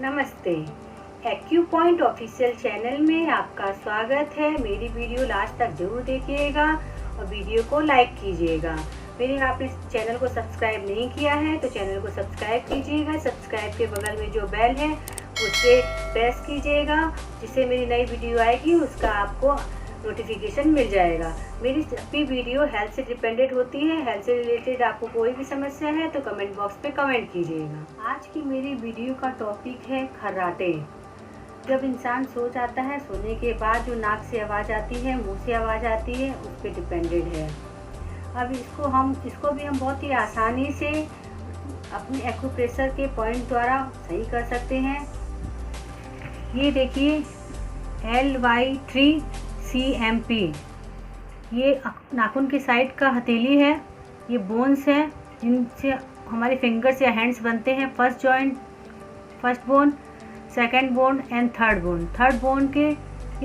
नमस्ते, acupoint official channel में आपका स्वागत है। मेरी वीडियो लास्ट तक जरूर देखिएगा और वीडियो को लाइक कीजिएगा। मेरे आपने चैनल को सब्सक्राइब नहीं किया है तो चैनल को सब्सक्राइब कीजिएगा। सब्सक्राइब के बगल में जो बेल है उसे प्रेस कीजिएगा, जिससे मेरी नई वीडियो आएगी उसका आपको नोटिफिकेशन मिल जाएगा। मेरी सभी वीडियो हेल्थ से डिपेंडेंट होती है। हेल्थ से रिलेटेड आपको कोई भी समस्या है तो कमेंट बॉक्स पे कमेंट कीजिएगा। आज की मेरी वीडियो का टॉपिक है खर्राटे। जब इंसान सो जाता है, सोने के बाद जो नाक से आवाज़ आती है, मुंह से आवाज़ आती है, उस पर डिपेंडेंट है। अब इसको भी हम बहुत ही आसानी से अपने एक्यूप्रेशर के पॉइंट द्वारा सही कर सकते हैं। ये देखिए LY3CMP, ये नाखून की साइड का हथेली है। ये बोन्स हैं जिनसे हमारे फिंगर्स या हैंड्स बनते हैं। First bone, second bone and third bone. Third bone के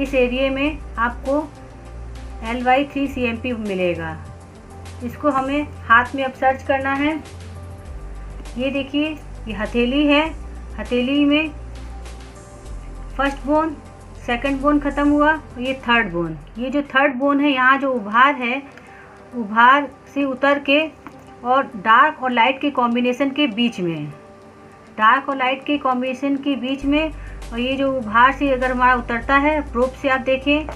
इस एरिया में आपको LY3CMP मिलेगा। इसको हमें हाथ में अब सर्च करना है। ये देखिए, ये हथेली है। हथेली में फर्स्ट बोन, सेकंड बोन ख़त्म हुआ, ये थर्ड बोन। ये जो थर्ड बोन है, यहाँ जो उभार है, उभार से उतर के और डार्क और लाइट के कॉम्बिनेशन के बीच में, डार्क और लाइट के कॉम्बिनेशन के बीच में, और ये जो उभार से अगर हमारा उतरता है, प्रोब से आप देखें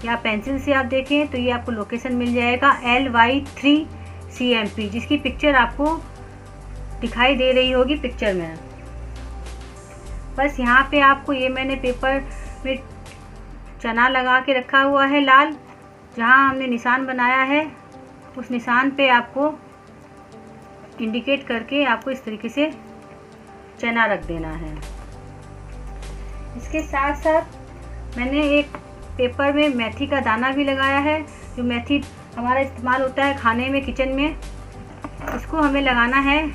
या पेंसिल से आप देखें तो ये आपको लोकेशन मिल जाएगा LY3CMP, जिसकी पिक्चर आपको दिखाई दे रही होगी पिक्चर में। बस यहाँ पे आपको, ये मैंने पेपर में चना लगा के रखा हुआ है लाल, जहाँ हमने निशान बनाया है उस निशान पे आपको इंडिकेट करके आपको इस तरीके से चना रख देना है। इसके साथ साथ मैंने एक पेपर में मेथी का दाना भी लगाया है। जो मेथी हमारा इस्तेमाल होता है खाने में, किचन में, इसको हमें लगाना है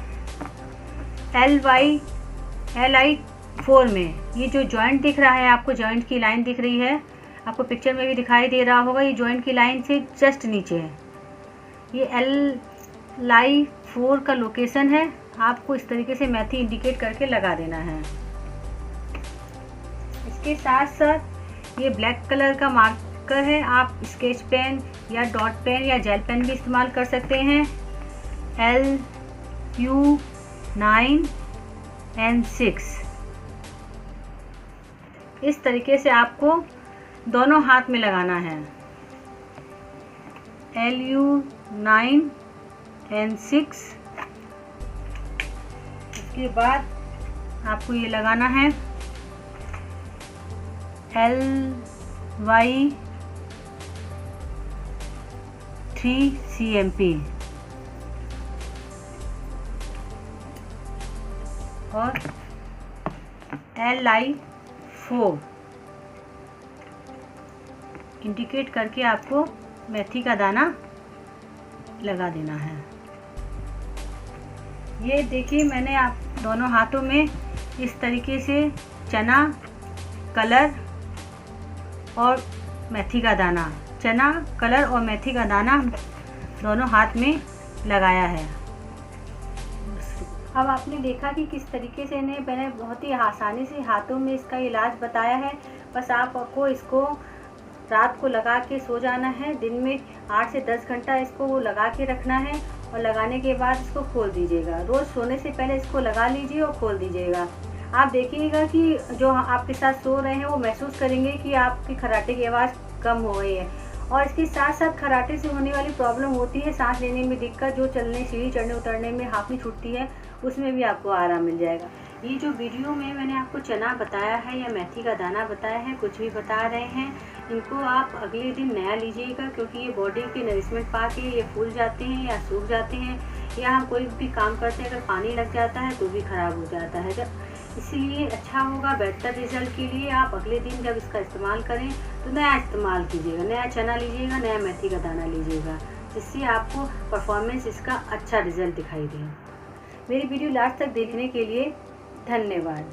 LI4 में। ये जो जॉइंट दिख रहा है आपको, जॉइंट की लाइन दिख रही है, आपको पिक्चर में भी दिखाई दे रहा होगा। ये जॉइंट की लाइन से जस्ट नीचे है। ये LI4 का लोकेशन है। आपको इस तरीके से मेथी इंडिकेट करके लगा देना है। इसके साथ साथ ये ब्लैक कलर का मार्कर है। आप स्केच पेन या डॉट पेन या जेल पेन भी इस्तेमाल कर सकते हैं। LU9N6, इस तरीके से आपको दोनों हाथ में लगाना है। LU9N6। इसके बाद आपको ये लगाना है LY3CMP और LI4 इंडिकेट करके आपको मेथी का दाना लगा देना है। ये देखिए, मैंने आप दोनों हाथों में इस तरीके से चना, कलर और मेथी का दाना, चना, कलर और मेथी का दाना दोनों हाथ में लगाया है। अब आपने देखा कि किस तरीके से मैंने बहुत ही आसानी से हाथों में इसका इलाज बताया है। बस आपको इसको रात को लगा के सो जाना है। दिन में 8 से 10 घंटा इसको लगा के रखना है और लगाने के बाद इसको खोल दीजिएगा। रोज़ सोने से पहले इसको लगा लीजिए और खोल दीजिएगा। आप देखिएगा कि जो आपके साथ सो रहे हैं वो महसूस करेंगे कि आपकी खर्राटे की आवाज़ कम हो गई है। और इसके साथ साथ खर्राटे से होने वाली प्रॉब्लम होती है सांस लेने में दिक्कत, जो चलने, सीढ़ी चढ़ने उतरने में हाफी छूटती है, उसमें भी आपको आराम मिल जाएगा। ये जो वीडियो में मैंने आपको चना बताया है या मेथी का दाना बताया है, कुछ भी बता रहे हैं, इनको आप अगले दिन नया लीजिएगा, क्योंकि ये बॉडी के नरिशमेंट पा के ये फूल जाते हैं या सूख जाते हैं, या हम कोई भी काम करते हैं अगर पानी लग जाता है तो भी ख़राब हो जाता है। जब इसलिए अच्छा होगा, बेहतर रिजल्ट के लिए आप अगले दिन जब इसका इस्तेमाल करें तो नया इस्तेमाल कीजिएगा, नया चना लीजिएगा, नया मेथी का दाना लीजिएगा, जिससे आपको परफॉर्मेंस इसका अच्छा रिजल्ट दिखाई दे। मेरी वीडियो लास्ट तक देखने के लिए धन्यवाद।